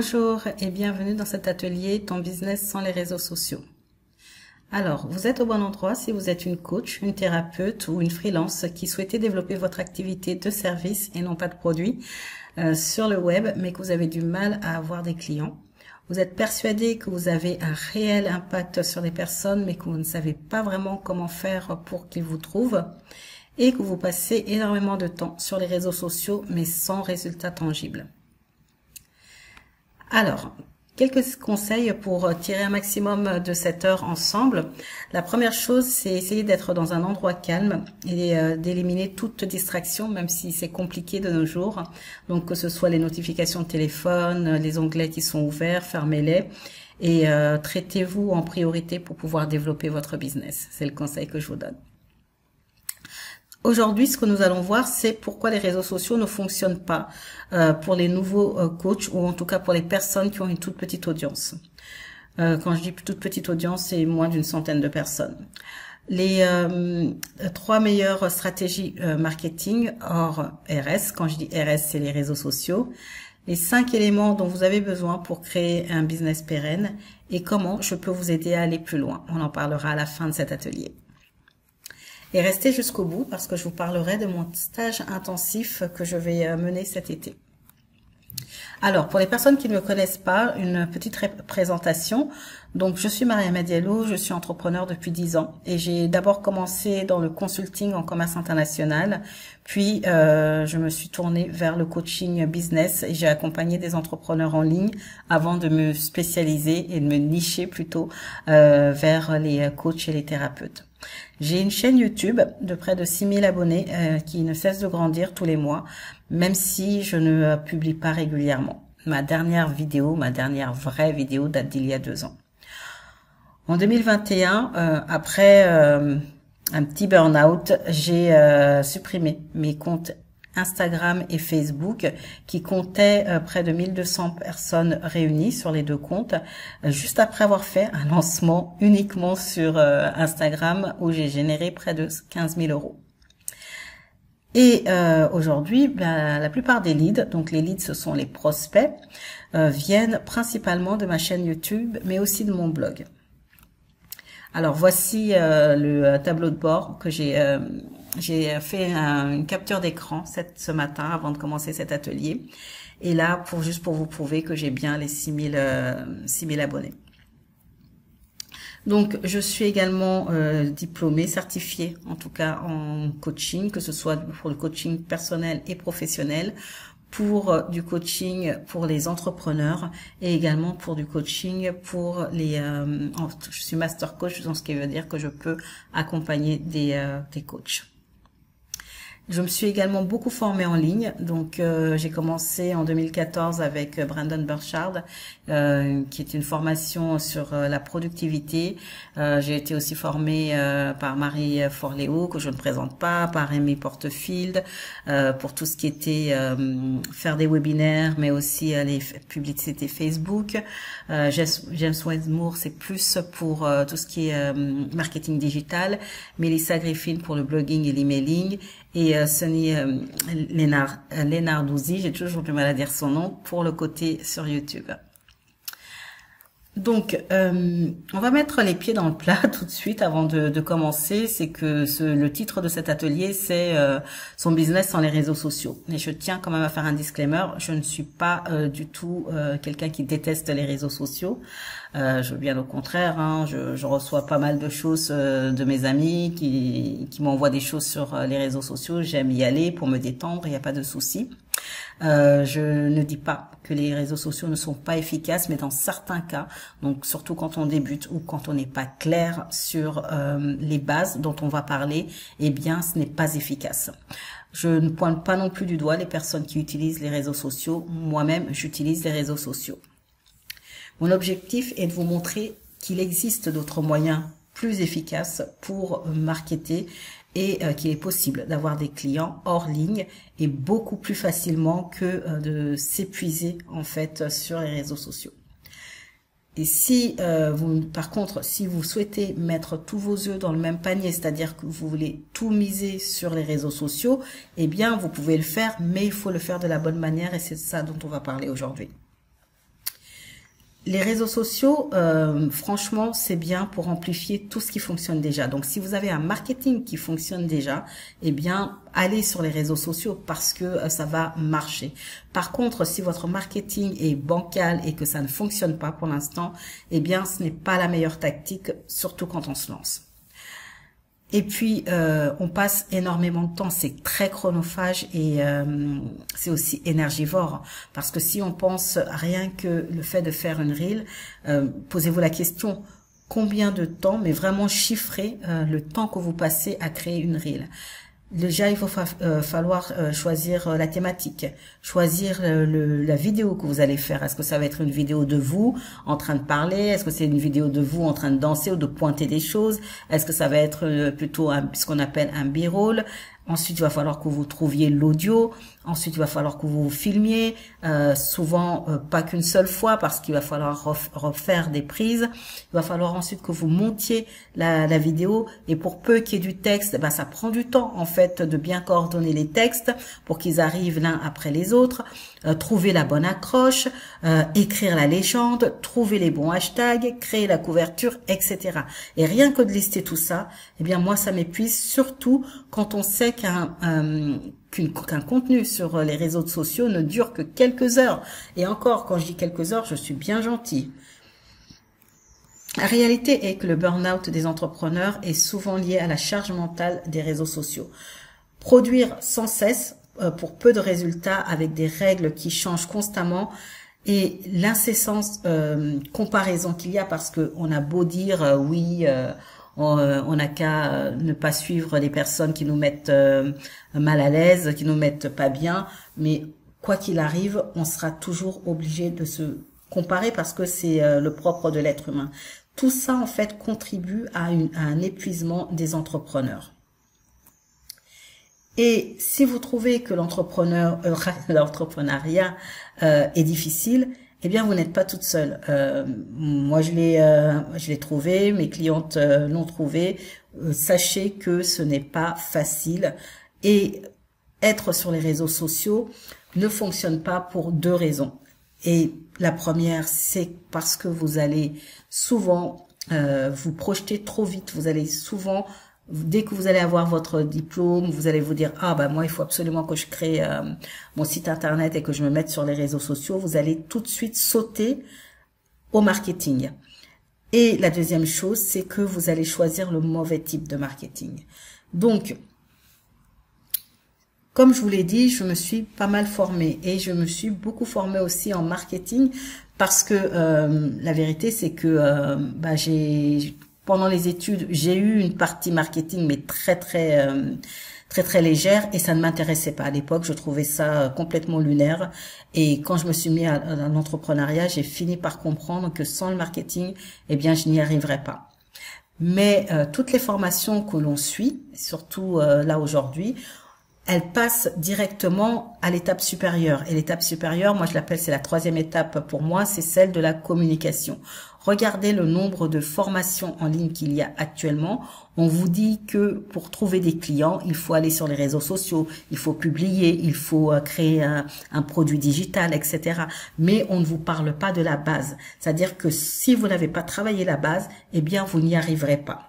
Bonjour et bienvenue dans cet atelier Ton business sans les réseaux sociaux. Alors, vous êtes au bon endroit si vous êtes une coach, une thérapeute ou une freelance qui souhaitait développer votre activité de service et non pas de produit sur le web, mais que vous avez du mal à avoir des clients. Vous êtes persuadé que vous avez un réel impact sur les personnes, mais que vous ne savez pas vraiment comment faire pour qu'ils vous trouvent et que vous passez énormément de temps sur les réseaux sociaux, mais sans résultat tangible. Alors, quelques conseils pour tirer un maximum de cette heure ensemble. La première chose, c'est essayer d'être dans un endroit calme et d'éliminer toute distraction, même si c'est compliqué de nos jours. Donc, que ce soit les notifications de téléphone, les onglets qui sont ouverts, fermez-les. Et traitez-vous en priorité pour pouvoir développer votre business. C'est le conseil que je vous donne. Aujourd'hui, ce que nous allons voir, c'est pourquoi les réseaux sociaux ne fonctionnent pas pour les nouveaux coachs ou en tout cas pour les personnes qui ont une toute petite audience. Quand je dis toute petite audience, c'est moins d'une centaine de personnes. Les 3 meilleures stratégies marketing hors RS, quand je dis RS, c'est les réseaux sociaux, les 5 éléments dont vous avez besoin pour créer un business pérenne et comment je peux vous aider à aller plus loin. On en parlera à la fin de cet atelier. Et restez jusqu'au bout parce que je vous parlerai de mon stage intensif que je vais mener cet été. Alors, pour les personnes qui ne me connaissent pas, une petite présentation. Donc, je suis Mariama Diallo, je suis entrepreneur depuis 10 ans et j'ai d'abord commencé dans le consulting en commerce international, puis je me suis tournée vers le coaching business et j'ai accompagné des entrepreneurs en ligne avant de me spécialiser et de me nicher plutôt vers les coachs et les thérapeutes. J'ai une chaîne YouTube de près de 6000 abonnés qui ne cesse de grandir tous les mois, même si je ne publie pas régulièrement. Ma dernière vraie vidéo date d'il y a 2 ans. En 2021, après un petit burn-out, j'ai supprimé mes comptes Instagram et Facebook qui comptaient près de 1200 personnes réunies sur les 2 comptes, juste après avoir fait un lancement uniquement sur Instagram où j'ai généré près de 15 000 €. Et aujourd'hui, la plupart des leads, donc les leads ce sont les prospects, viennent principalement de ma chaîne YouTube mais aussi de mon blog. Alors voici le tableau de bord que j'ai fait une capture d'écran ce matin avant de commencer cet atelier. Et là, juste pour vous prouver que j'ai bien les 6000 abonnés. Donc, je suis également diplômée, certifiée, en tout cas en coaching, que ce soit pour le coaching personnel et professionnel, pour du coaching pour les entrepreneurs et également pour du coaching pour les... je suis master coach, donc ce qui veut dire que je peux accompagner des coachs. Je me suis également beaucoup formée en ligne, donc j'ai commencé en 2014 avec Brandon Burchard, qui est une formation sur la productivité. J'ai été aussi formée par Marie Forleo, que je ne présente pas, par Amy Porterfield, pour tout ce qui était faire des webinaires, mais aussi les publicités Facebook. James Wedmore, c'est plus pour tout ce qui est marketing digital. Melissa Griffin pour le blogging et l'emailing. Et Sonny Lenarduzzi, j'ai toujours du mal à dire son nom, pour le côté sur YouTube. Donc, on va mettre les pieds dans le plat tout de suite avant de commencer. C'est que le titre de cet atelier, c'est son business sans les réseaux sociaux. Et je tiens quand même à faire un disclaimer. Je ne suis pas du tout quelqu'un qui déteste les réseaux sociaux. Bien au contraire, hein, je reçois pas mal de choses de mes amis qui m'envoient des choses sur les réseaux sociaux. J'aime y aller pour me détendre, il n'y a pas de souci. Je ne dis pas que les réseaux sociaux ne sont pas efficaces, mais dans certains cas, donc surtout quand on débute ou quand on n'est pas clair sur les bases dont on va parler, eh bien ce n'est pas efficace. Je ne pointe pas non plus du doigt les personnes qui utilisent les réseaux sociaux. Moi-même, j'utilise les réseaux sociaux. Mon objectif est de vous montrer qu'il existe d'autres moyens plus efficaces pour marketer et qu'il est possible d'avoir des clients hors ligne et beaucoup plus facilement que de s'épuiser en fait sur les réseaux sociaux. Et si par contre, si vous souhaitez mettre tous vos œufs dans le même panier, c'est-à-dire que vous voulez tout miser sur les réseaux sociaux, eh bien vous pouvez le faire, mais il faut le faire de la bonne manière et c'est de ça dont on va parler aujourd'hui. Les réseaux sociaux, franchement, c'est bien pour amplifier tout ce qui fonctionne déjà. Donc, si vous avez un marketing qui fonctionne déjà, eh bien, allez sur les réseaux sociaux parce que ça va marcher. Par contre, si votre marketing est bancal et que ça ne fonctionne pas pour l'instant, eh bien, ce n'est pas la meilleure tactique, surtout quand on se lance. Et puis, on passe énormément de temps, c'est très chronophage et c'est aussi énergivore. Parce que si on pense rien que le fait de faire une reel, posez-vous la question, combien de temps, mais vraiment chiffrez le temps que vous passez à créer une reel. Déjà, il va falloir choisir la thématique, choisir la vidéo que vous allez faire. Est-ce que ça va être une vidéo de vous en train de parler? Est-ce que c'est une vidéo de vous en train de danser ou de pointer des choses? Est-ce que ça va être plutôt ce qu'on appelle un B-roll? Ensuite, il va falloir que vous trouviez l'audio. Ensuite, il va falloir que vous vous filmiez. Souvent, pas qu'une seule fois parce qu'il va falloir refaire des prises. Il va falloir ensuite que vous montiez la vidéo. Et pour peu qu'il y ait du texte, ben, ça prend du temps en fait de bien coordonner les textes pour qu'ils arrivent l'un après les autres. Trouver la bonne accroche, écrire la légende, trouver les bons hashtags, créer la couverture, etc. Et rien que de lister tout ça, eh bien moi ça m'épuise, surtout quand on sait qu'un contenu sur les réseaux sociaux ne dure que quelques heures. Et encore, quand je dis quelques heures, je suis bien gentille. La réalité est que le burn-out des entrepreneurs est souvent lié à la charge mentale des réseaux sociaux. Produire sans cesse pour peu de résultats avec des règles qui changent constamment et l'incessante comparaison qu'il y a parce que on a beau dire oui, on n'a qu'à ne pas suivre les personnes qui nous mettent mal à l'aise, qui nous mettent pas bien, mais quoi qu'il arrive, on sera toujours obligé de se comparer parce que c'est le propre de l'être humain. Tout ça en fait contribue à un épuisement des entrepreneurs. Et si vous trouvez que l'entrepreneuriat est difficile, eh bien vous n'êtes pas toute seule. Moi je l'ai trouvé, mes clientes l'ont trouvé. Sachez que ce n'est pas facile et être sur les réseaux sociaux ne fonctionne pas pour deux raisons. Et la première, c'est parce que vous allez souvent vous projeter trop vite. Vous allez souvent, dès que vous allez avoir votre diplôme, vous allez vous dire « Ah bah moi, il faut absolument que je crée mon site internet et que je me mette sur les réseaux sociaux ». Vous allez tout de suite sauter au marketing. Et la deuxième chose, c'est que vous allez choisir le mauvais type de marketing. Donc, comme je vous l'ai dit, je me suis pas mal formée et je me suis beaucoup formée aussi en marketing parce que la vérité, c'est que pendant les études, j'ai eu une partie marketing, mais très légère et ça ne m'intéressait pas. À l'époque, je trouvais ça complètement lunaire. Et quand je me suis mis à l'entrepreneuriat, j'ai fini par comprendre que sans le marketing, eh bien, je n'y arriverais pas. Mais toutes les formations que l'on suit, surtout là aujourd'hui, elles passent directement à l'étape supérieure. Et l'étape supérieure, moi je l'appelle, c'est la troisième étape pour moi, c'est celle de la communication. Regardez le nombre de formations en ligne qu'il y a actuellement. On vous dit que pour trouver des clients, il faut aller sur les réseaux sociaux, il faut publier, il faut créer un produit digital, etc. Mais on ne vous parle pas de la base. C'est-à-dire que si vous n'avez pas travaillé la base, eh bien vous n'y arriverez pas.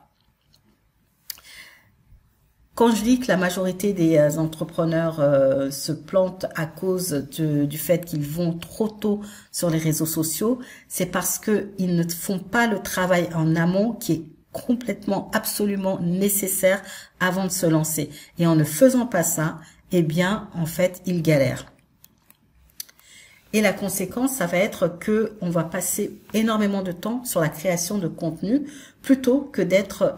Quand je dis que la majorité des entrepreneurs se plantent à cause du fait qu'ils vont trop tôt sur les réseaux sociaux, c'est parce qu'ils ne font pas le travail en amont qui est complètement, absolument nécessaire avant de se lancer. Et en ne faisant pas ça, eh bien, en fait, ils galèrent. Et la conséquence, ça va être que on va passer énormément de temps sur la création de contenu plutôt que d'être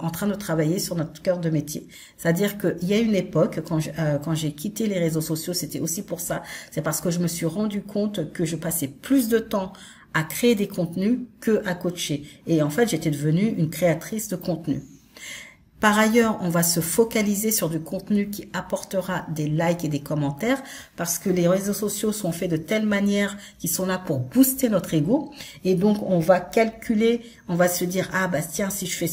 en train de travailler sur notre cœur de métier. C'est-à-dire qu'il y a une époque, quand j'ai quitté les réseaux sociaux, c'était aussi pour ça. C'est parce que je me suis rendu compte que je passais plus de temps à créer des contenus que à coacher. Et en fait, j'étais devenue une créatrice de contenu. Par ailleurs, on va se focaliser sur du contenu qui apportera des likes et des commentaires parce que les réseaux sociaux sont faits de telle manière qu'ils sont là pour booster notre ego. Et donc, on va calculer, on va se dire, ah bah tiens, si je fais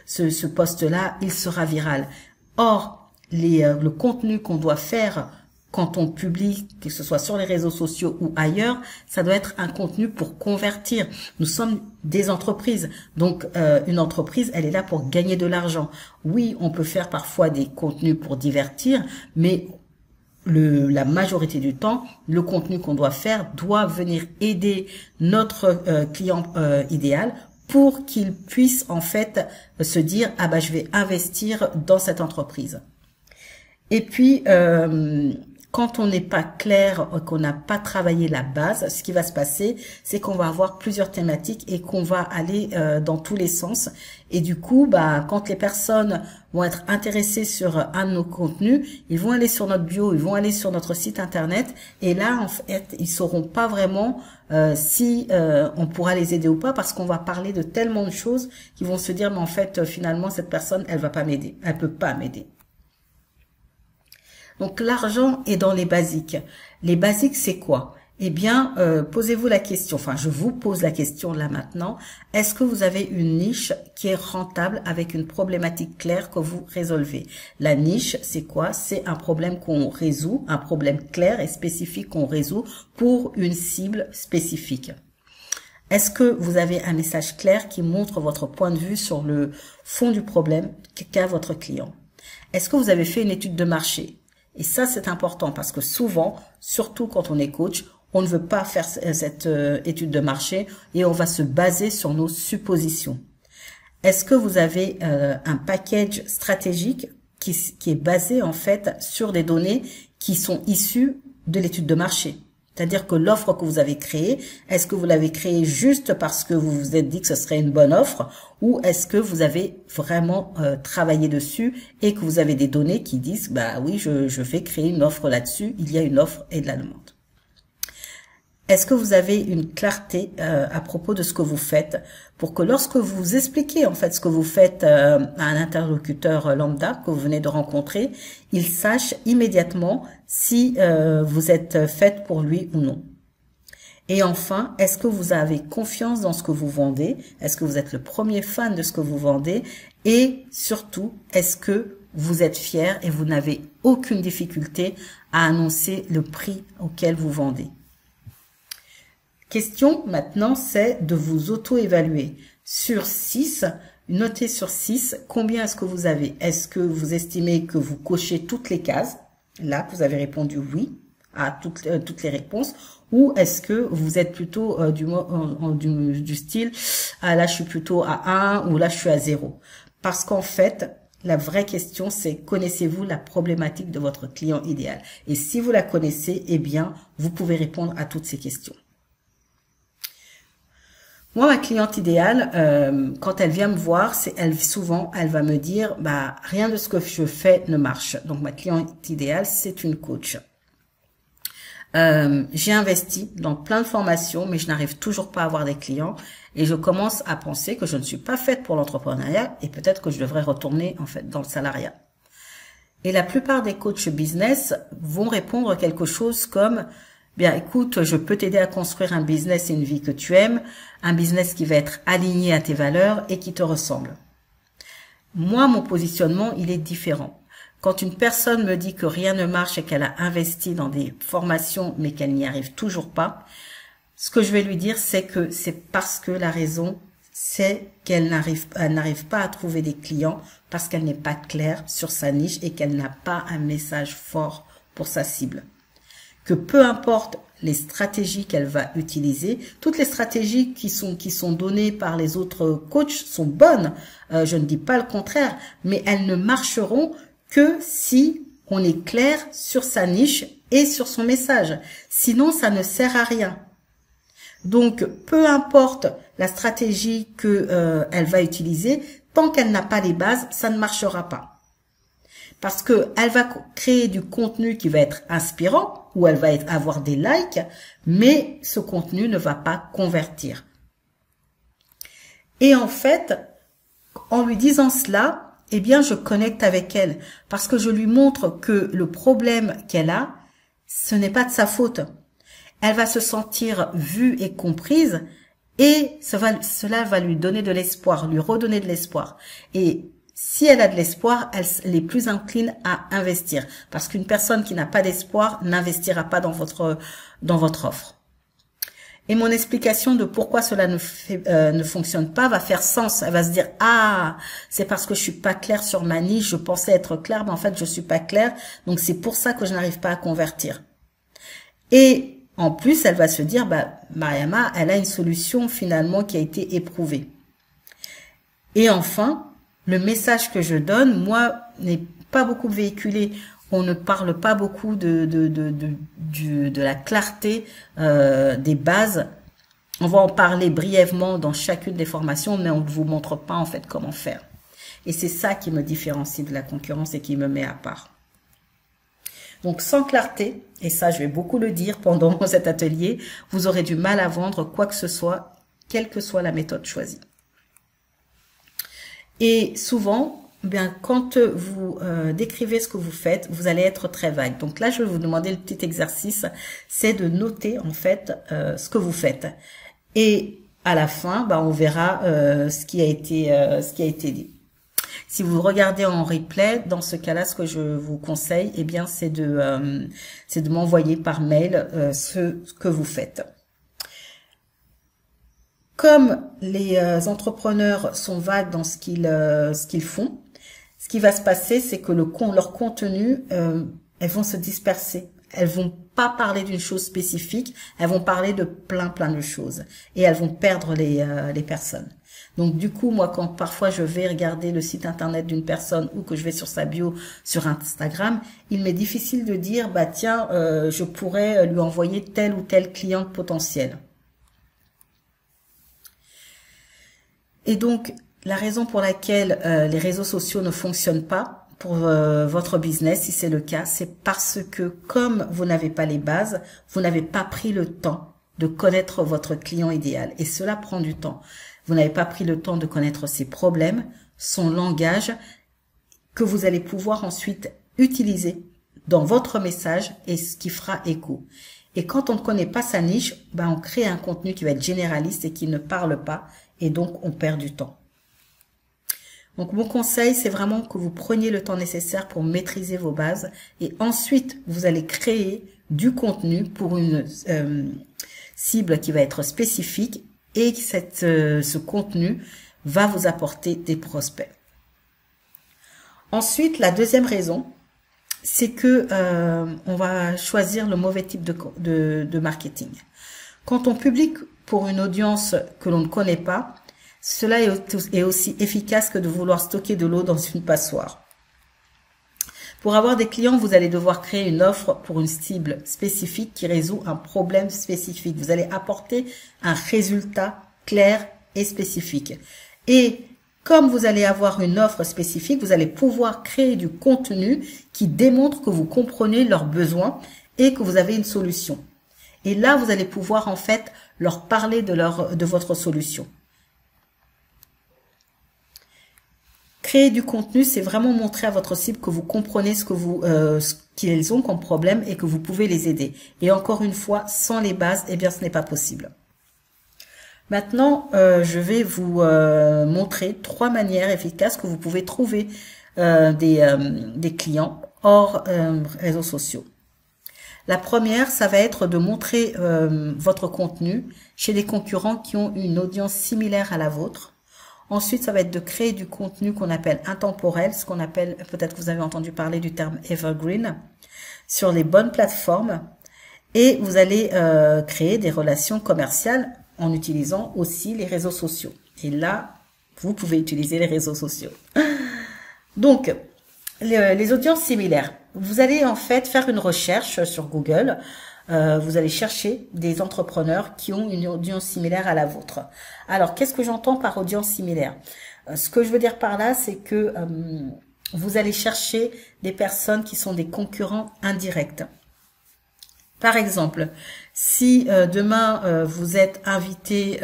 ce post-là, il sera viral. Or, le contenu qu'on doit faire quand on publie, que ce soit sur les réseaux sociaux ou ailleurs, ça doit être un contenu pour convertir. Nous sommes des entreprises, donc une entreprise, elle est là pour gagner de l'argent. Oui, on peut faire parfois des contenus pour divertir, mais la majorité du temps, le contenu qu'on doit faire doit venir aider notre client idéal pour qu'il puisse en fait se dire « Ah bah je vais investir dans cette entreprise ». Et puis, quand on n'est pas clair, qu'on n'a pas travaillé la base, ce qui va se passer, c'est qu'on va avoir plusieurs thématiques et qu'on va aller dans tous les sens. Et du coup, bah, quand les personnes vont être intéressées sur un de nos contenus, ils vont aller sur notre bio, ils vont aller sur notre site internet, et là, en fait, ils sauront pas vraiment si on pourra les aider ou pas, parce qu'on va parler de tellement de choses qu'ils vont se dire, mais en fait, finalement, cette personne, elle va pas m'aider, elle peut pas m'aider. Donc, l'argent est dans les basiques. Les basiques, c'est quoi? Eh bien, posez-vous la question, enfin, je vous pose la question là maintenant. Est-ce que vous avez une niche qui est rentable avec une problématique claire que vous résolvez? La niche, c'est quoi? C'est un problème qu'on résout, un problème clair et spécifique qu'on résout pour une cible spécifique. Est-ce que vous avez un message clair qui montre votre point de vue sur le fond du problème qu'a votre client? Est-ce que vous avez fait une étude de marché? Et ça, c'est important parce que souvent, surtout quand on est coach, on ne veut pas faire cette étude de marché et on va se baser sur nos suppositions. Est-ce que vous avez un package stratégique qui est basé en fait sur des données qui sont issues de l'étude de marché? C'est-à-dire que l'offre que vous avez créée, est-ce que vous l'avez créée juste parce que vous vous êtes dit que ce serait une bonne offre, ou est-ce que vous avez vraiment travaillé dessus et que vous avez des données qui disent, bah oui, je vais créer une offre là-dessus, il y a une offre et de la demande. Est-ce que vous avez une clarté à propos de ce que vous faites pour que lorsque vous expliquez en fait ce que vous faites à un interlocuteur lambda que vous venez de rencontrer, il sache immédiatement si vous êtes faite pour lui ou non. Et enfin, est-ce que vous avez confiance dans ce que vous vendez? Est-ce que vous êtes le premier fan de ce que vous vendez? Et surtout, est-ce que vous êtes fier et vous n'avez aucune difficulté à annoncer le prix auquel vous vendez? Question maintenant, c'est de vous auto-évaluer. Sur 6, notez sur 6, combien est-ce que vous avez? Est-ce que vous estimez que vous cochez toutes les cases? Là, vous avez répondu oui à toutes les réponses. Ou est-ce que vous êtes plutôt du style, ah là je suis plutôt à 1 ou là je suis à 0? Parce qu'en fait, la vraie question, c'est connaissez-vous la problématique de votre client idéal? Et si vous la connaissez, eh bien, vous pouvez répondre à toutes ces questions. Moi, ma cliente idéale, quand elle vient me voir, souvent, elle va me dire, bah, rien de ce que je fais ne marche. Donc, ma cliente idéale, c'est une coach. J'ai investi dans plein de formations, mais je n'arrive toujours pas à avoir des clients. Et je commence à penser que je ne suis pas faite pour l'entrepreneuriat et peut-être que je devrais retourner, en fait, dans le salariat. Et la plupart des coachs business vont répondre quelque chose comme, bien, écoute, je peux t'aider à construire un business et une vie que tu aimes, un business qui va être aligné à tes valeurs et qui te ressemble. Moi, mon positionnement, il est différent. Quand une personne me dit que rien ne marche et qu'elle a investi dans des formations mais qu'elle n'y arrive toujours pas, ce que je vais lui dire, c'est que c'est parce que la raison, c'est qu'elle n'arrive pas à trouver des clients parce qu'elle n'est pas claire sur sa niche et qu'elle n'a pas un message fort pour sa cible. Que peu importe les stratégies qu'elle va utiliser, toutes les stratégies qui sont données par les autres coachs sont bonnes, je ne dis pas le contraire, mais elles ne marcheront que si on est clair sur sa niche et sur son message. Sinon, ça ne sert à rien. Donc, peu importe la stratégie que elle va utiliser, tant qu'elle n'a pas les bases, ça ne marchera pas. Parce que elle va créer du contenu qui va être inspirant, ou elle va avoir des likes, mais ce contenu ne va pas convertir. Et en fait, en lui disant cela, eh bien, je connecte avec elle, parce que je lui montre que le problème qu'elle a, ce n'est pas de sa faute. Elle va se sentir vue et comprise, et cela va lui donner de l'espoir, lui redonner de l'espoir. Et Si elle a de l'espoir, elle est plus incline à investir. Parce qu'une personne qui n'a pas d'espoir n'investira pas dans votre offre. Et mon explication de pourquoi cela ne fonctionne pas va faire sens. Elle va se dire, ah, c'est parce que je suis pas claire sur ma niche, je pensais être claire, mais en fait, je suis pas claire. Donc, c'est pour ça que je n'arrive pas à convertir. Et en plus, elle va se dire, bah, Mariama, elle a une solution finalement qui a été éprouvée. Et enfin, le message que je donne, moi, n'est pas beaucoup véhiculé. On ne parle pas beaucoup de la clarté des bases. On va en parler brièvement dans chacune des formations, mais on ne vous montre pas en fait comment faire. Et c'est ça qui me différencie de la concurrence et qui me met à part. Donc sans clarté, et ça je vais beaucoup le dire pendant cet atelier, vous aurez du mal à vendre quoi que ce soit, quelle que soit la méthode choisie. Et souvent, bien, quand vous décrivez ce que vous faites, vous allez être très vague. Donc là, je vais vous demander le petit exercice, c'est de noter en fait ce que vous faites. Et à la fin, bah, on verra ce qui a été dit. Si vous regardez en replay, dans ce cas-là, ce que je vous conseille, eh bien, c'est de m'envoyer par mail ce que vous faites. Comme les entrepreneurs sont vagues dans ce qu'ils font, ce qui va se passer, c'est que leur contenu, elles vont se disperser. Elles vont pas parler d'une chose spécifique, elles vont parler de plein de choses. Et elles vont perdre les personnes. Donc du coup, moi, quand parfois je vais regarder le site internet d'une personne ou que je vais sur sa bio sur Instagram, il m'est difficile de dire, bah tiens, je pourrais lui envoyer tel ou tel client potentiel. Et donc, la raison pour laquelle les réseaux sociaux ne fonctionnent pas pour votre business, si c'est le cas, c'est parce que comme vous n'avez pas les bases, vous n'avez pas pris le temps de connaître votre client idéal. Et cela prend du temps. Vous n'avez pas pris le temps de connaître ses problèmes, son langage, que vous allez pouvoir ensuite utiliser dans votre message et ce qui fera écho. Et quand on ne connaît pas sa niche, ben on crée un contenu qui va être généraliste et qui ne parle pas. Et donc, on perd du temps. Donc, mon conseil, c'est vraiment que vous preniez le temps nécessaire pour maîtriser vos bases. Et ensuite, vous allez créer du contenu pour une cible qui va être spécifique. Et ce contenu va vous apporter des prospects. Ensuite, la deuxième raison, c'est que on va choisir le mauvais type de marketing. Quand on publie pour une audience que l'on ne connaît pas, cela est aussi efficace que de vouloir stocker de l'eau dans une passoire. Pour avoir des clients, vous allez devoir créer une offre pour une cible spécifique qui résout un problème spécifique. Vous allez apporter un résultat clair et spécifique. Et comme vous allez avoir une offre spécifique, vous allez pouvoir créer du contenu qui démontre que vous comprenez leurs besoins et que vous avez une solution. Et là, vous allez pouvoir en fait leur parler de votre solution. Créer du contenu, c'est vraiment montrer à votre cible que vous comprenez ce qu'ils ont comme problème et que vous pouvez les aider. Et encore une fois, sans les bases, eh bien, ce n'est pas possible. Maintenant, je vais vous montrer 3 manières efficaces que vous pouvez trouver des clients hors réseaux sociaux. La première, ça va être de montrer votre contenu chez des concurrents qui ont une audience similaire à la vôtre. Ensuite, ça va être de créer du contenu qu'on appelle intemporel, ce qu'on appelle, peut-être que vous avez entendu parler du terme evergreen, sur les bonnes plateformes. Et vous allez créer des relations commerciales en utilisant aussi les réseaux sociaux. Et là, vous pouvez utiliser les réseaux sociaux. Donc, les audiences similaires. Vous allez en fait faire une recherche sur Google. Vous allez chercher des entrepreneurs qui ont une audience similaire à la vôtre. Alors, qu'est-ce que j'entends par audience similaire? Ce que je veux dire par là, c'est que vous allez chercher des personnes qui sont des concurrents indirects. Par exemple, si demain vous êtes invité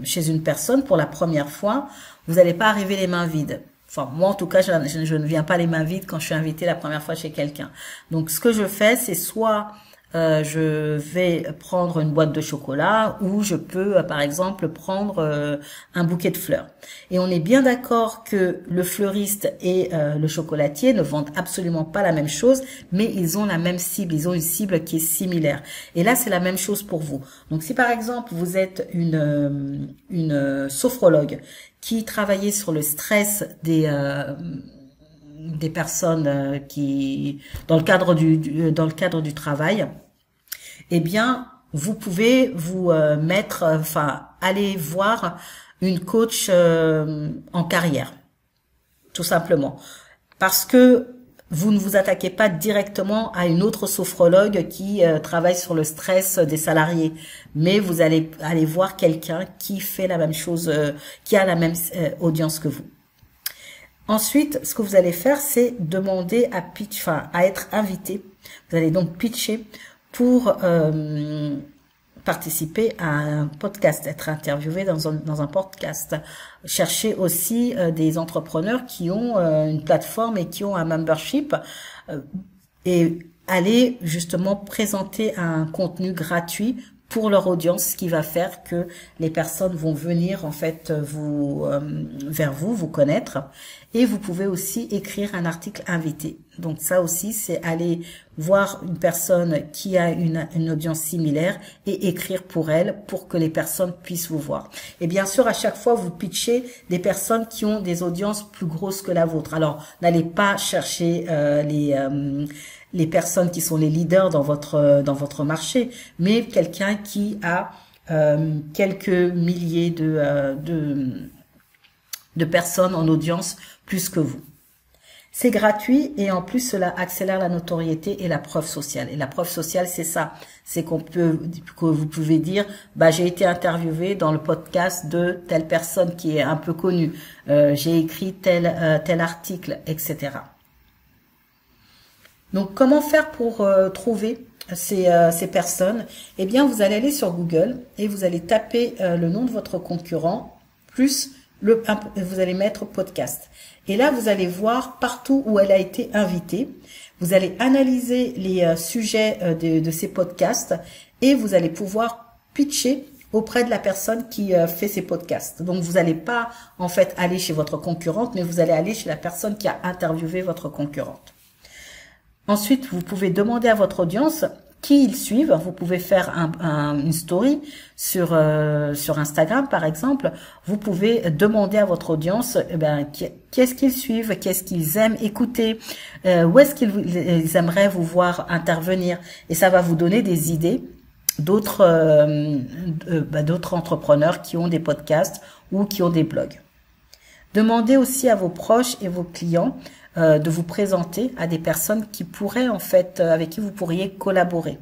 chez une personne pour la première fois, vous n'allez pas arriver les mains vides. Enfin, moi, en tout cas, je ne viens pas les mains vides quand je suis invitée la première fois chez quelqu'un. Donc, ce que je fais, c'est soit je vais prendre une boîte de chocolat ou je peux, par exemple, prendre un bouquet de fleurs. Et on est bien d'accord que le fleuriste et le chocolatier ne vendent absolument pas la même chose, mais ils ont la même cible, ils ont une cible qui est similaire. Et là, c'est la même chose pour vous. Donc, si par exemple, vous êtes une sophrologue qui travaillait sur le stress des personnes qui dans le cadre du travail, eh bien, vous pouvez vous aller voir une coach en carrière, tout simplement, parce que vous ne vous attaquez pas directement à une autre sophrologue qui travaille sur le stress des salariés, mais vous allez aller voir quelqu'un qui fait la même chose, qui a la même audience que vous. Ensuite, ce que vous allez faire, c'est demander à être invité. Vous allez donc pitcher pour participer à un podcast, être interviewé dans un podcast. Cherchez aussi des entrepreneurs qui ont une plateforme et qui ont un membership et aller justement présenter un contenu gratuit pour leur audience, ce qui va faire que les personnes vont venir en fait vers vous connaître. Et vous pouvez aussi écrire un article invité. Donc ça aussi, c'est aller voir une personne qui a une audience similaire et écrire pour elle, pour que les personnes puissent vous voir. Et bien sûr, à chaque fois, vous pitchez des personnes qui ont des audiences plus grosses que la vôtre. Alors, n'allez pas chercher les personnes qui sont les leaders dans votre marché, mais quelqu'un qui a quelques milliers de personnes en audience plus que vous. C'est gratuit et en plus cela accélère la notoriété et la preuve sociale. Et la preuve sociale, c'est ça, c'est que vous pouvez dire, j'ai été interviewé dans le podcast de telle personne qui est un peu connue, j'ai écrit tel article, etc. Donc, comment faire pour trouver ces personnes? Eh bien, vous allez aller sur Google et vous allez taper le nom de votre concurrent plus vous allez mettre podcast. Et là, vous allez voir partout où elle a été invitée. Vous allez analyser les sujets de ces podcasts et vous allez pouvoir pitcher auprès de la personne qui fait ces podcasts. Donc, vous n'allez pas en fait aller chez votre concurrente, mais vous allez aller chez la personne qui a interviewé votre concurrente. Ensuite, vous pouvez demander à votre audience qui ils suivent. Vous pouvez faire une story sur Instagram, par exemple. Vous pouvez demander à votre audience qu'est-ce qu'ils suivent, qu'est-ce qu'ils aiment écouter, où est-ce qu'ils aimeraient vous voir intervenir. Et ça va vous donner des idées d'autres entrepreneurs qui ont des podcasts ou qui ont des blogs. Demandez aussi à vos proches et vos clients de vous présenter à des personnes qui pourraient en fait, avec qui vous pourriez collaborer.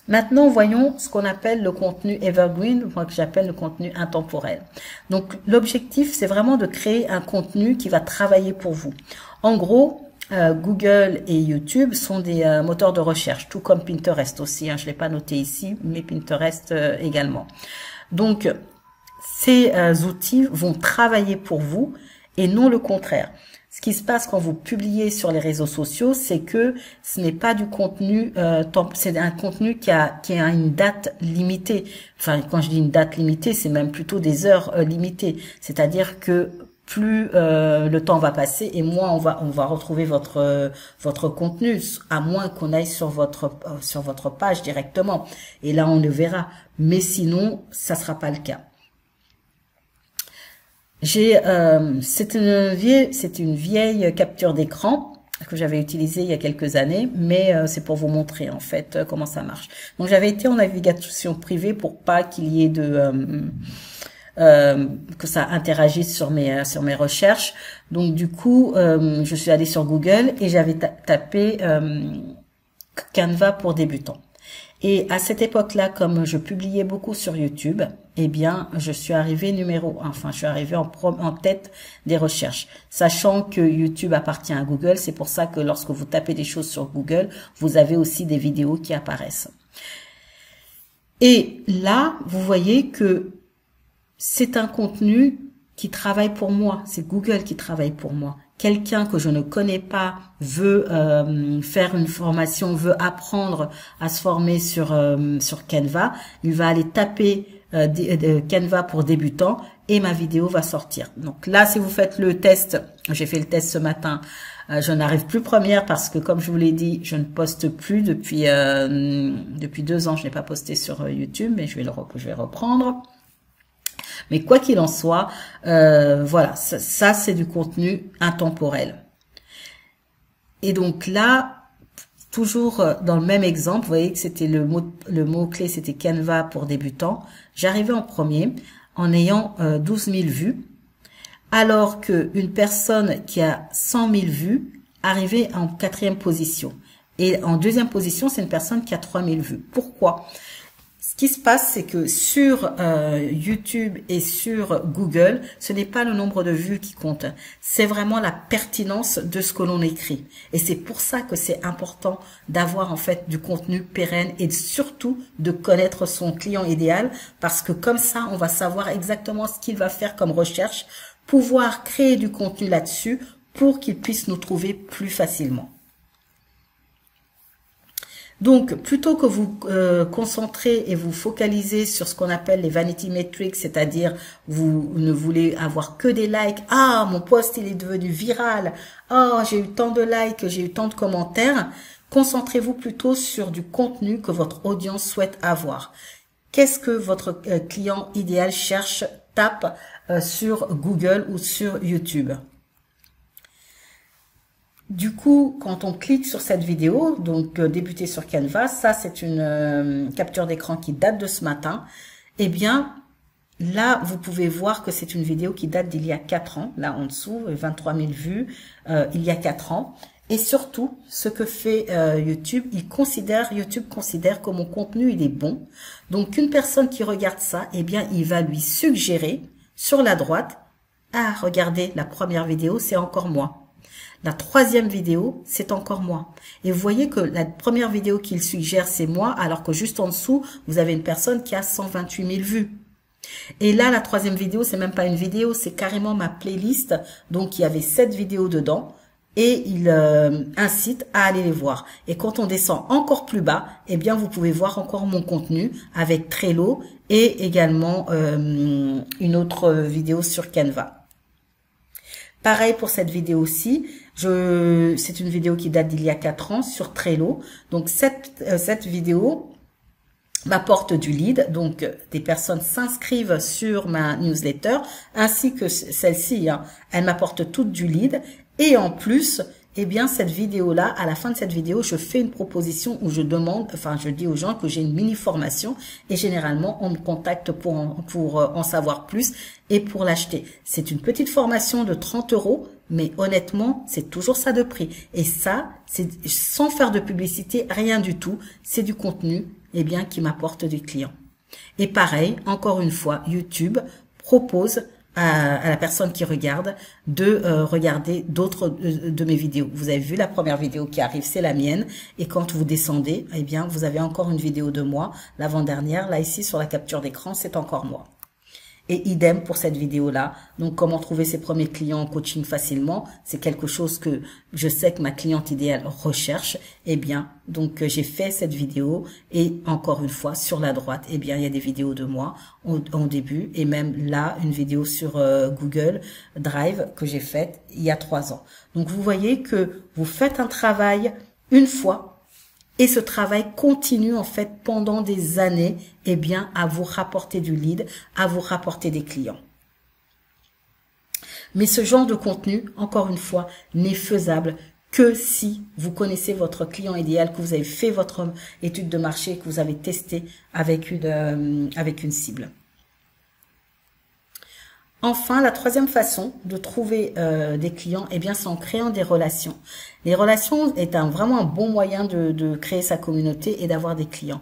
Maintenant, voyons ce qu'on appelle le contenu evergreen, moi que j'appelle le contenu intemporel. Donc, l'objectif, c'est vraiment de créer un contenu qui va travailler pour vous. En gros, Google et YouTube sont des moteurs de recherche, tout comme Pinterest aussi. Je ne l'ai pas noté ici, mais Pinterest également. Donc, ces outils vont travailler pour vous et non le contraire. Ce qui se passe quand vous publiez sur les réseaux sociaux, c'est que ce n'est pas du contenu, c'est un contenu qui a une date limitée. Enfin, quand je dis une date limitée, c'est même plutôt des heures limitées. C'est-à-dire que plus le temps va passer et moins on va retrouver votre contenu, à moins qu'on aille sur votre page directement. Et là, on le verra. Mais sinon, ça sera pas le cas. C'est une vieille capture d'écran que j'avais utilisée il y a quelques années, mais c'est pour vous montrer en fait comment ça marche. Donc j'avais été en navigation privée pour pas qu'il y ait que ça interagisse sur mes recherches. Donc du coup, je suis allée sur Google et j'avais tapé Canva pour débutants. Et à cette époque-là, comme je publiais beaucoup sur YouTube, eh bien, je suis arrivée en tête des recherches. Sachant que YouTube appartient à Google, c'est pour ça que lorsque vous tapez des choses sur Google, vous avez aussi des vidéos qui apparaissent. Et là, vous voyez que c'est un contenu qui travaille pour moi. C'est Google qui travaille pour moi. quelqu'un que je ne connais pas veut faire une formation, veut apprendre à se former sur Canva, il va aller taper Canva pour débutants et ma vidéo va sortir. Donc là, si vous faites le test, j'ai fait le test ce matin, je n'arrive plus première parce que comme je vous l'ai dit, je ne poste plus depuis 2 ans, je n'ai pas posté sur YouTube, mais je vais reprendre. Mais quoi qu'il en soit, voilà, ça c'est du contenu intemporel. Et donc là, toujours dans le même exemple, vous voyez que c'était le mot-clé, c'était Canva pour débutants. J'arrivais en premier en ayant 12 000 vues, alors qu'une personne qui a 100 000 vues arrivait en 4e position. Et en 2e position, c'est une personne qui a 3 000 vues. Pourquoi ? Ce qui se passe, c'est que sur YouTube et sur Google, ce n'est pas le nombre de vues qui compte. C'est vraiment la pertinence de ce que l'on écrit. Et c'est pour ça que c'est important d'avoir en fait du contenu pérenne et surtout de connaître son client idéal parce que comme ça, on va savoir exactement ce qu'il va faire comme recherche, pouvoir créer du contenu là-dessus pour qu'il puisse nous trouver plus facilement. Donc, plutôt que vous concentrez et vous focalisez sur ce qu'on appelle les vanity metrics, c'est-à-dire vous ne voulez avoir que des likes, « Ah, mon post il est devenu viral, oh, j'ai eu tant de likes, j'ai eu tant de commentaires », concentrez-vous plutôt sur du contenu que votre audience souhaite avoir. Qu'est-ce que votre client idéal cherche, tape sur Google ou sur YouTube ? Du coup, quand on clique sur cette vidéo, donc débuter sur Canva, ça c'est une capture d'écran qui date de ce matin, eh bien là vous pouvez voir que c'est une vidéo qui date d'il y a 4 ans, là en dessous, 23 000 vues il y a 4 ans. Et surtout, ce que fait YouTube considère que mon contenu il est bon. Donc une personne qui regarde ça, eh bien il va lui suggérer sur la droite, ah regardez la première vidéo, c'est encore moi. La 3e vidéo, c'est encore moi. Et vous voyez que la première vidéo qu'il suggère, c'est moi, alors que juste en dessous, vous avez une personne qui a 128 000 vues. Et là, la 3e vidéo, c'est même pas une vidéo, c'est carrément ma playlist. Donc, il y avait 7 vidéos dedans et il incite à aller les voir. Et quand on descend encore plus bas, eh bien, vous pouvez voir encore mon contenu avec Trello et également une autre vidéo sur Canva. Pareil pour cette vidéo-ci, c'est une vidéo qui date d'il y a 4 ans sur Trello. Donc cette vidéo m'apporte du lead, donc des personnes s'inscrivent sur ma newsletter, ainsi que celle-ci, hein, elle m'apporte toutes du lead. Et en plus, eh bien cette vidéo-là, à la fin de cette vidéo, je fais une proposition où je demande, enfin je dis aux gens que j'ai une mini-formation et généralement on me contacte pour en savoir plus et pour l'acheter. C'est une petite formation de 30 €, mais honnêtement, c'est toujours ça de prix. Et ça, c'est sans faire de publicité, rien du tout. C'est du contenu, eh bien, qui m'apporte des clients. Et pareil, encore une fois, YouTube propose à la personne qui regarde de regarder d'autres de mes vidéos. Vous avez vu la première vidéo qui arrive, c'est la mienne. Et quand vous descendez, eh bien, vous avez encore une vidéo de moi. L'avant-dernière, là ici, sur la capture d'écran, c'est encore moi. Et idem pour cette vidéo-là. Donc, comment trouver ses premiers clients en coaching facilement? C'est quelque chose que je sais que ma cliente idéale recherche. Eh bien, donc j'ai fait cette vidéo et encore une fois, sur la droite, eh bien, il y a des vidéos de moi en début et même là, une vidéo sur Google Drive que j'ai faite il y a 3 ans. Donc, vous voyez que vous faites un travail une fois. Et ce travail continue en fait pendant des années, eh bien, à vous rapporter du lead, à vous rapporter des clients. Mais ce genre de contenu, encore une fois, n'est faisable que si vous connaissez votre client idéal, que vous avez fait votre étude de marché, que vous avez testé avec une cible. Enfin, la 3e façon de trouver des clients, eh bien, c'est en créant des relations. Les relations est vraiment un bon moyen de créer sa communauté et d'avoir des clients.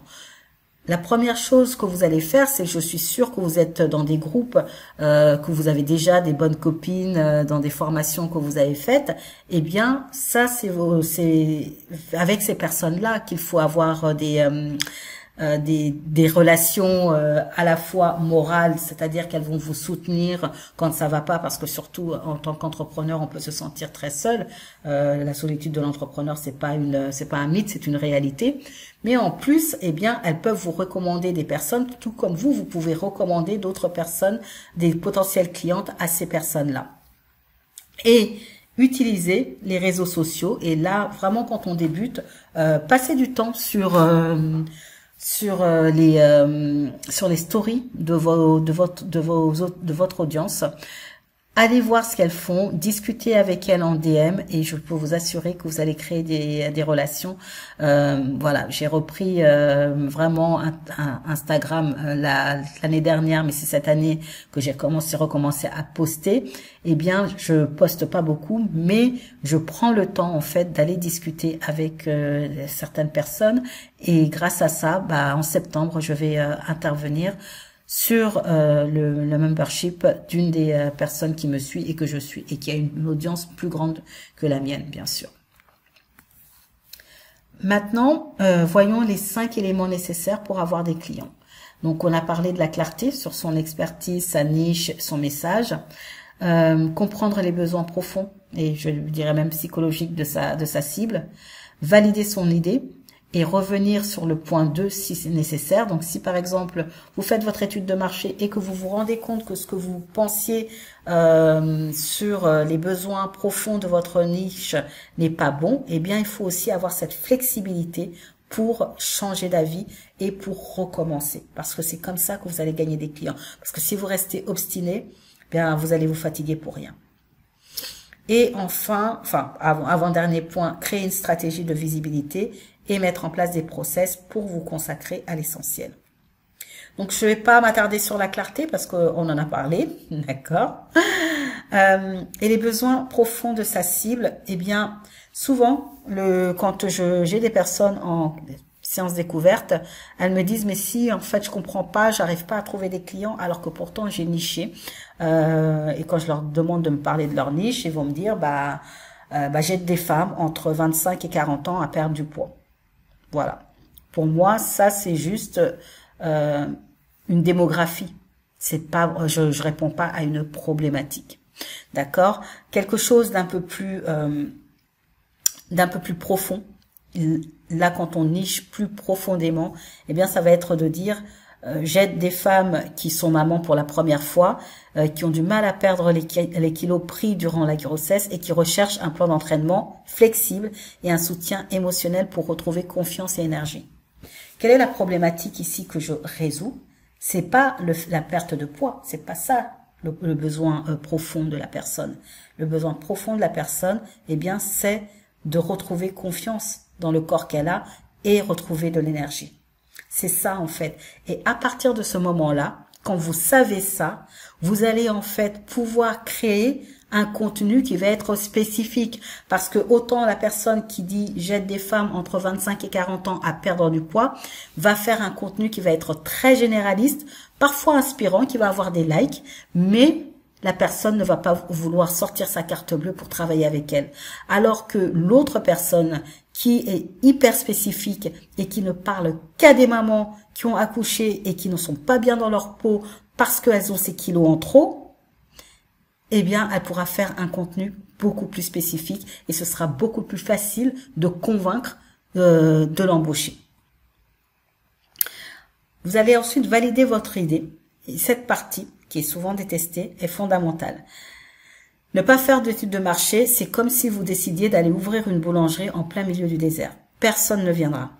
La première chose que vous allez faire, c'est, je suis sûre que vous êtes dans des groupes, que vous avez déjà des bonnes copines, dans des formations que vous avez faites. Eh bien, ça, c'est avec ces personnes-là qu'il faut avoir des relations à la fois morales, c'est-à-dire qu'elles vont vous soutenir quand ça va pas, parce que surtout en tant qu'entrepreneur, on peut se sentir très seul. La solitude de l'entrepreneur, c'est pas un mythe, c'est une réalité. Mais en plus, eh bien, elles peuvent vous recommander des personnes, tout comme vous pouvez recommander d'autres personnes, des potentielles clientes à ces personnes-là. Et utilisez les réseaux sociaux. Et là, vraiment, quand on débute, passez du temps sur les stories de votre audience. Allez voir ce qu'elles font, discutez avec elles en DM et je peux vous assurer que vous allez créer des relations. Voilà, j'ai repris vraiment Instagram l'année dernière, mais c'est cette année que j'ai recommencé à poster. Eh bien, je poste pas beaucoup, mais je prends le temps en fait d'aller discuter avec certaines personnes et grâce à ça, en septembre, je vais intervenir sur le membership d'une des personnes qui me suit et que je suis et qui a une audience plus grande que la mienne, bien sûr. Maintenant, voyons les 5 éléments nécessaires pour avoir des clients. Donc, on a parlé de la clarté sur son expertise, sa niche, son message, comprendre les besoins profonds et je dirais même psychologiques de sa cible, valider son idée, et revenir sur le point 2 si c'est nécessaire. Donc, si par exemple, vous faites votre étude de marché et que vous vous rendez compte que ce que vous pensiez sur les besoins profonds de votre niche n'est pas bon, eh bien, il faut aussi avoir cette flexibilité pour changer d'avis et pour recommencer. Parce que c'est comme ça que vous allez gagner des clients. Parce que si vous restez obstiné, bien, vous allez vous fatiguer pour rien. Et enfin, avant-dernier point, créer une stratégie de visibilité et mettre en place des process pour vous consacrer à l'essentiel. Donc, je ne vais pas m'attarder sur la clarté parce qu'on en a parlé, d'accord. Et les besoins profonds de sa cible, eh bien, souvent, quand j'ai des personnes en séance découverte, elles me disent, mais si, en fait, je comprends pas, j'arrive pas à trouver des clients, alors que pourtant, j'ai niché. Et quand je leur demande de me parler de leur niche, ils vont me dire, j'aide des femmes entre 25 et 40 ans à perdre du poids. Voilà. Pour moi, ça, c'est juste une démographie. C'est pas, je réponds pas à une problématique. D'accord? Quelque chose d'un peu plus profond. Là, quand on niche plus profondément, eh bien, ça va être de dire, j'aide des femmes qui sont mamans pour la première fois, qui ont du mal à perdre les kilos pris durant la grossesse et qui recherchent un plan d'entraînement flexible et un soutien émotionnel pour retrouver confiance et énergie. Quelle est la problématique ici que je résous? C'est pas la perte de poids, c'est pas ça le besoin profond de la personne. Le besoin profond de la personne, eh bien, c'est de retrouver confiance dans le corps qu'elle a et retrouver de l'énergie. C'est ça, en fait. Et à partir de ce moment-là, quand vous savez ça, vous allez en fait pouvoir créer un contenu qui va être spécifique. Parce que autant la personne qui dit « j'aide des femmes entre 25 et 40 ans à perdre du poids » va faire un contenu qui va être très généraliste, parfois inspirant, qui va avoir des likes, mais la personne ne va pas vouloir sortir sa carte bleue pour travailler avec elle. Alors que l'autre personne qui est hyper spécifique et qui ne parle qu'à des mamans qui ont accouché et qui ne sont pas bien dans leur peau parce qu'elles ont ces kilos en trop, eh bien, elle pourra faire un contenu beaucoup plus spécifique et ce sera beaucoup plus facile de convaincre de l'embaucher. Vous allez ensuite valider votre idée. Et cette partie, qui est souvent détestée, est fondamentale. Ne pas faire d'études de marché, c'est comme si vous décidiez d'aller ouvrir une boulangerie en plein milieu du désert. Personne ne viendra.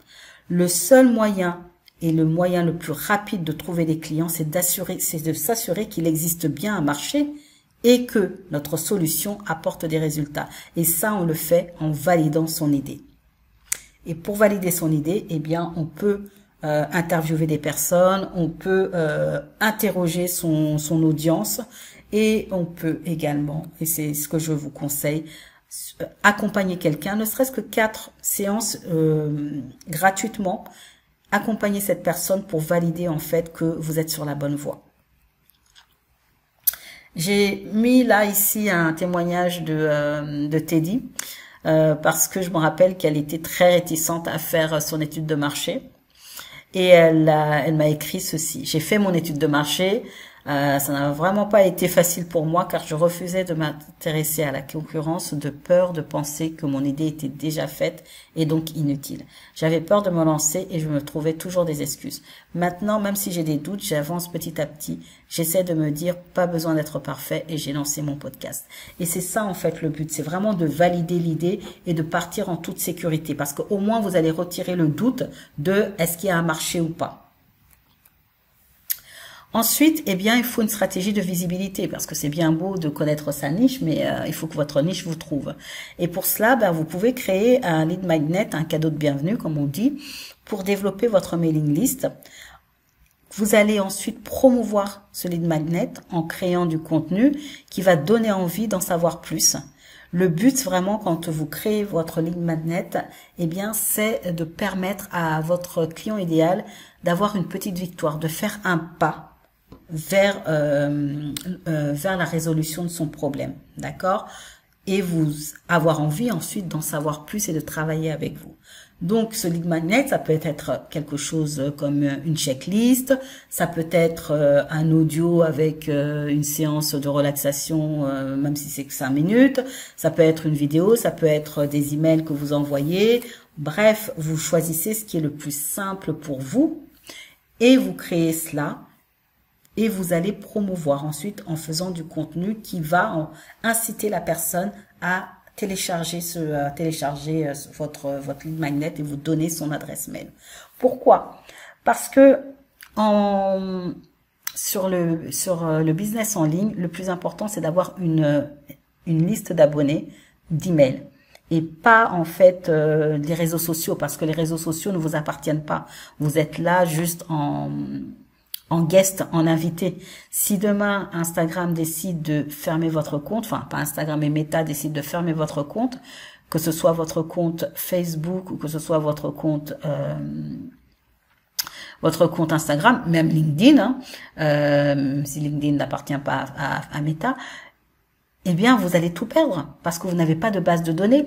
Le seul moyen et le moyen le plus rapide de trouver des clients, c'est de s'assurer qu'il existe bien un marché et que notre solution apporte des résultats. Et ça, on le fait en validant son idée. Et pour valider son idée, eh bien, on peut interviewer des personnes, on peut interroger son audience et on peut également, et c'est ce que je vous conseille, accompagner quelqu'un, ne serait-ce que 4 séances gratuitement, accompagner cette personne pour valider en fait que vous êtes sur la bonne voie. J'ai mis là ici un témoignage de Teddy parce que je me rappelle qu'elle était très réticente à faire son étude de marché. et elle m'a écrit ceci. J'ai fait mon étude de marché. Ça n'a vraiment pas été facile pour moi car je refusais de m'intéresser à la concurrence de peur de penser que mon idée était déjà faite et donc inutile. J'avais peur de me lancer et je me trouvais toujours des excuses. Maintenant, même si j'ai des doutes, j'avance petit à petit. J'essaie de me dire pas besoin d'être parfait et j'ai lancé mon podcast. Et c'est ça en fait le but, c'est vraiment de valider l'idée et de partir en toute sécurité parce qu'au moins vous allez retirer le doute de est-ce qu'il y a un marché ou pas. Ensuite, eh bien, il faut une stratégie de visibilité parce que c'est bien beau de connaître sa niche, mais il faut que votre niche vous trouve. Et pour cela, vous pouvez créer un lead magnet, un cadeau de bienvenue, comme on dit, pour développer votre mailing list. Vous allez ensuite promouvoir ce lead magnet en créant du contenu qui va donner envie d'en savoir plus. Le but vraiment quand vous créez votre lead magnet, eh bien, c'est de permettre à votre client idéal d'avoir une petite victoire, de faire un pas vers la résolution de son problème, d'accord? Et vous avoir envie ensuite d'en savoir plus et de travailler avec vous. Donc, ce lead magnet, ça peut être quelque chose comme une checklist, ça peut être un audio avec une séance de relaxation, même si c'est que 5 minutes, ça peut être une vidéo, ça peut être des emails que vous envoyez. Bref, vous choisissez ce qui est le plus simple pour vous et vous créez cela. Et vous allez promouvoir ensuite en faisant du contenu qui va inciter la personne à télécharger votre lead magnet et vous donner son adresse mail. Pourquoi? Parce que sur le business en ligne, le plus important c'est d'avoir une liste d'abonnés, d'emails. Et pas en fait les réseaux sociaux parce que les réseaux sociaux ne vous appartiennent pas. Vous êtes là juste en guest, en invité. Si demain Instagram décide de fermer votre compte, enfin pas Instagram mais Meta décide de fermer votre compte, que ce soit votre compte Facebook ou que ce soit votre compte Instagram, même LinkedIn, si LinkedIn n'appartient pas à Meta, eh bien, vous allez tout perdre parce que vous n'avez pas de base de données.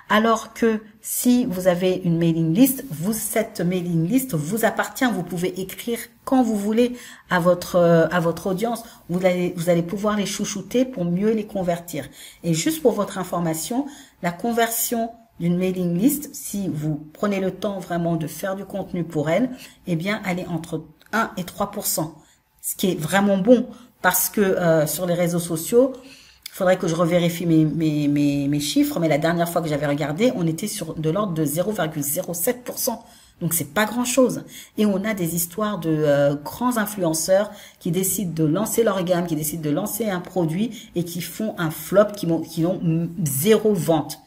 Alors que si vous avez une mailing list, cette mailing list vous appartient. Vous pouvez écrire quand vous voulez à votre audience. Vous allez pouvoir les chouchouter pour mieux les convertir. Et juste pour votre information, la conversion d'une mailing list, si vous prenez le temps vraiment de faire du contenu pour elle, eh bien, elle est entre 1 et 3%. Ce qui est vraiment bon parce que sur les réseaux sociaux, faudrait que je revérifie mes chiffres, mais la dernière fois que j'avais regardé, on était sur de l'ordre de 0,07%. Donc c'est pas grand chose. Et on a des histoires de grands influenceurs qui décident de lancer leur gamme, qui décident de lancer un produit et qui font un flop, qui ont 0 vente.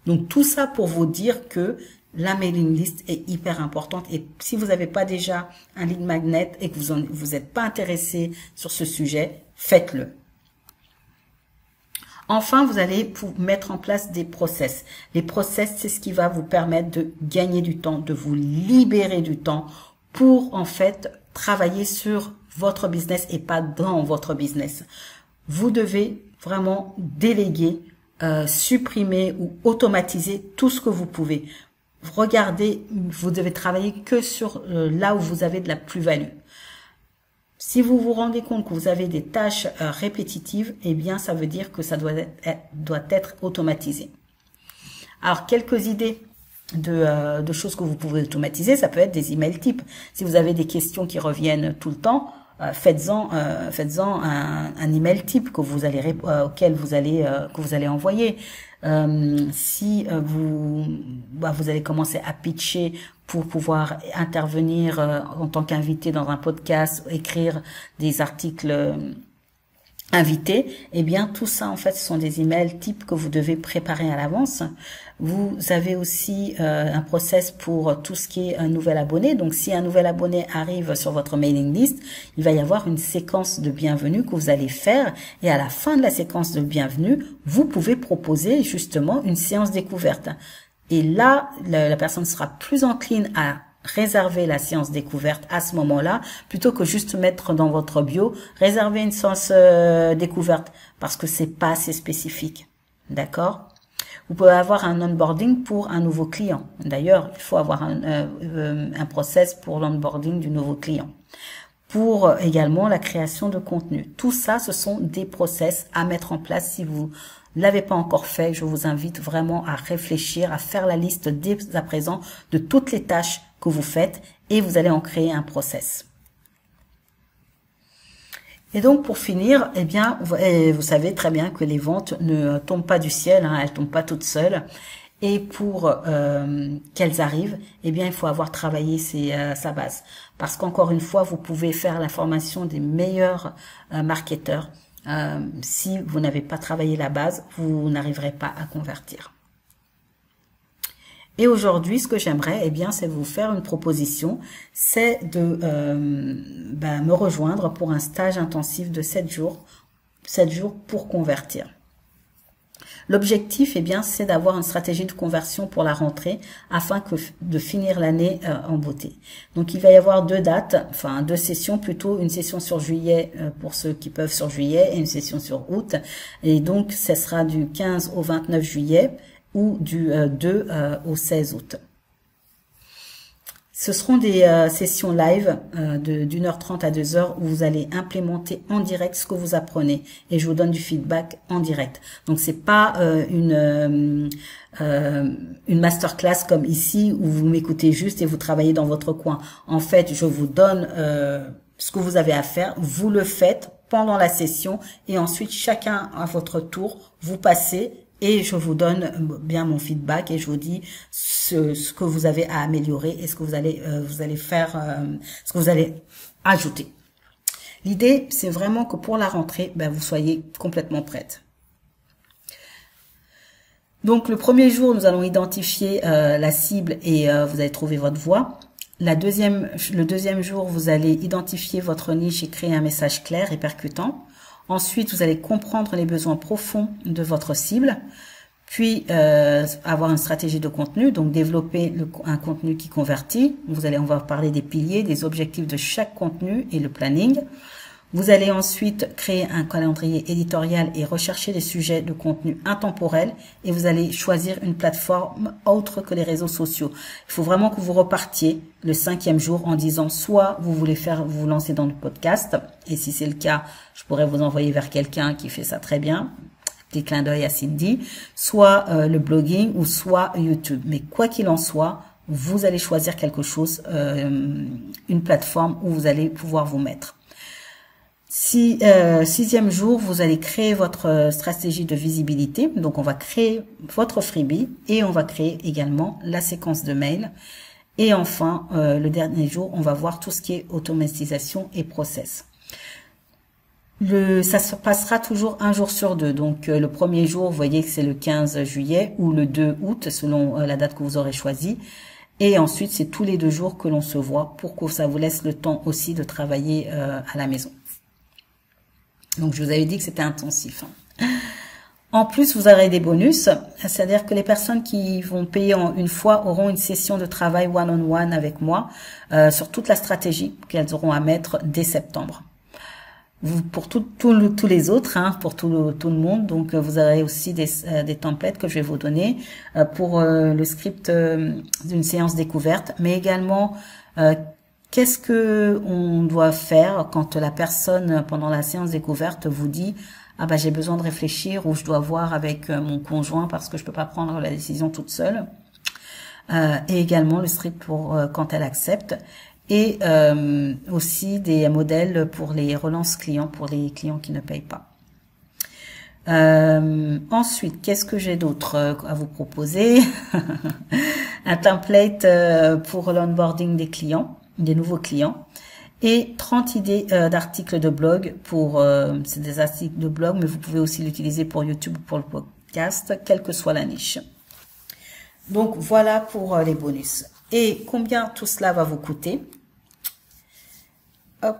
Donc tout ça pour vous dire que la mailing list est hyper importante. Et si vous n'avez pas déjà un lead magnet et que vous n'êtes pas intéressé sur ce sujet, faites-le. Enfin, vous allez mettre en place des process. Les process, c'est ce qui va vous permettre de gagner du temps, de vous libérer du temps pour en fait travailler sur votre business et pas dans votre business. Vous devez vraiment déléguer, supprimer ou automatiser tout ce que vous pouvez. Regardez, vous devez travailler que sur là où vous avez de la plus-value. Si vous vous rendez compte que vous avez des tâches répétitives, eh bien, ça veut dire que ça doit être automatisé. Alors, quelques idées de choses que vous pouvez automatiser, ça peut être des emails types. Si vous avez des questions qui reviennent tout le temps, faites-en un email type auquel vous allez envoyer. Si vous allez commencer à pitcher pour pouvoir intervenir en tant qu'invité dans un podcast, écrire des articles invités, eh bien tout ça en fait ce sont des emails types que vous devez préparer à l'avance. Vous avez aussi un process pour tout ce qui est un nouvel abonné. Donc si un nouvel abonné arrive sur votre mailing list, il va y avoir une séquence de bienvenue que vous allez faire et à la fin de la séquence de bienvenue, vous pouvez proposer justement une séance découverte. Et là, la personne sera plus encline à réserver la séance découverte à ce moment-là, plutôt que juste mettre dans votre bio, réserver une séance découverte, parce que c'est pas assez spécifique. D'accord? Vous pouvez avoir un onboarding pour un nouveau client. D'ailleurs, il faut avoir un process pour l'onboarding du nouveau client. Pour également la création de contenu. Tout ça, ce sont des process à mettre en place. Si vous ne l'avez pas encore fait, je vous invite vraiment à réfléchir, à faire la liste dès à présent de toutes les tâches que vous faites et vous allez en créer un process. Et donc pour finir, eh bien, vous savez très bien que les ventes ne tombent pas du ciel, hein, elles tombent pas toutes seules. Et pour qu'elles arrivent, eh bien, il faut avoir travaillé sa base. Parce qu'encore une fois, vous pouvez faire la formation des meilleurs marketeurs. Si vous n'avez pas travaillé la base, vous n'arriverez pas à convertir. Et aujourd'hui, ce que j'aimerais, eh bien, c'est vous faire une proposition, c'est de me rejoindre pour un stage intensif de 7 jours pour convertir. L'objectif, eh bien, c'est d'avoir une stratégie de conversion pour la rentrée afin de finir l'année en beauté. Donc, il va y avoir deux sessions plutôt, une session sur juillet pour ceux qui peuvent sur juillet et une session sur août. Et donc, ce sera du 15 au 29 juillet ou du 2 au 16 août. Ce seront des sessions live d'1h30 à 2h où vous allez implémenter en direct ce que vous apprenez et je vous donne du feedback en direct. Donc c'est pas une masterclass comme ici où vous m'écoutez juste et vous travaillez dans votre coin. En fait, je vous donne ce que vous avez à faire, vous le faites pendant la session et ensuite chacun à votre tour, vous passez et je vous donne bien mon feedback et je vous dis ce que vous avez à améliorer et ce que vous allez faire, ce que vous allez ajouter. L'idée, c'est vraiment que pour la rentrée, vous soyez complètement prête. Donc, le premier jour, nous allons identifier la cible et vous allez trouver votre voie. Le deuxième jour, vous allez identifier votre niche et créer un message clair et percutant. Ensuite, vous allez comprendre les besoins profonds de votre cible, puis avoir une stratégie de contenu, donc développer un contenu qui convertit. On va parler des piliers, des objectifs de chaque contenu et le planning. Vous allez ensuite créer un calendrier éditorial et rechercher des sujets de contenu intemporels et vous allez choisir une plateforme autre que les réseaux sociaux. Il faut vraiment que vous repartiez le 5e jour en disant soit vous voulez vous lancer dans le podcast et si c'est le cas, je pourrais vous envoyer vers quelqu'un qui fait ça très bien. Petit clin d'œil à Cindy, soit le blogging ou soit YouTube. Mais quoi qu'il en soit, vous allez choisir quelque chose, une plateforme où vous allez pouvoir vous mettre. 6e jour, vous allez créer votre stratégie de visibilité. Donc, on va créer votre freebie et on va créer également la séquence de mail. Et enfin, le dernier jour, on va voir tout ce qui est automatisation et process. Ça se passera toujours un jour sur deux. Donc, le premier jour, vous voyez que c'est le 15 juillet ou le 2 août, selon la date que vous aurez choisie. Et ensuite, c'est tous les 2 jours que l'on se voit pour que ça vous laisse le temps aussi de travailler à la maison. Donc, je vous avais dit que c'était intensif. En plus, vous aurez des bonus, c'est-à-dire que les personnes qui vont payer en une fois auront une session de travail one-on-one avec moi sur toute la stratégie qu'elles auront à mettre dès septembre. Pour tous les autres, pour tout le monde, donc vous aurez aussi des templates que je vais vous donner pour le script d'une séance découverte, mais également qu'est-ce que on doit faire quand la personne, pendant la séance découverte, vous dit « Ah j'ai besoin de réfléchir » ou « Je dois voir avec mon conjoint parce que je peux pas prendre la décision toute seule ». Et également le script pour quand elle accepte. Et aussi des modèles pour les relances clients, pour les clients qui ne payent pas. Ensuite, qu'est-ce que j'ai d'autre à vous proposer? Un template pour l'onboarding des clients, des nouveaux clients, et 30 idées d'articles de blog c'est des articles de blog, mais vous pouvez aussi l'utiliser pour YouTube ou pour le podcast, quelle que soit la niche. Donc voilà pour les bonus. Et combien tout cela va vous coûter? Hop,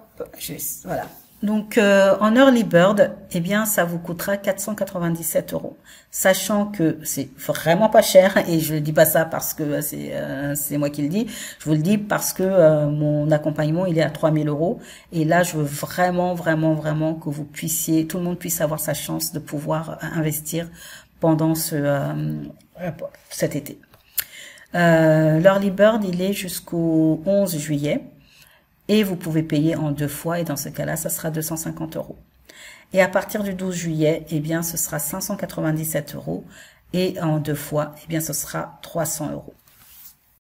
voilà. Donc, en Early Bird, eh bien, ça vous coûtera 497 €. Sachant que c'est vraiment pas cher, et je ne dis pas ça parce que c'est moi qui le dis, je vous le dis parce que mon accompagnement, il est à 3000 €. Et là, je veux vraiment, vraiment, vraiment que vous puissiez, tout le monde puisse avoir sa chance de pouvoir investir pendant cet été. L'Early Bird, il est jusqu'au 11 juillet. Et vous pouvez payer en 2 fois, et dans ce cas-là, ça sera 250 €. Et à partir du 12 juillet, eh bien, ce sera 597 €, et en 2 fois, eh bien, ce sera 300 €.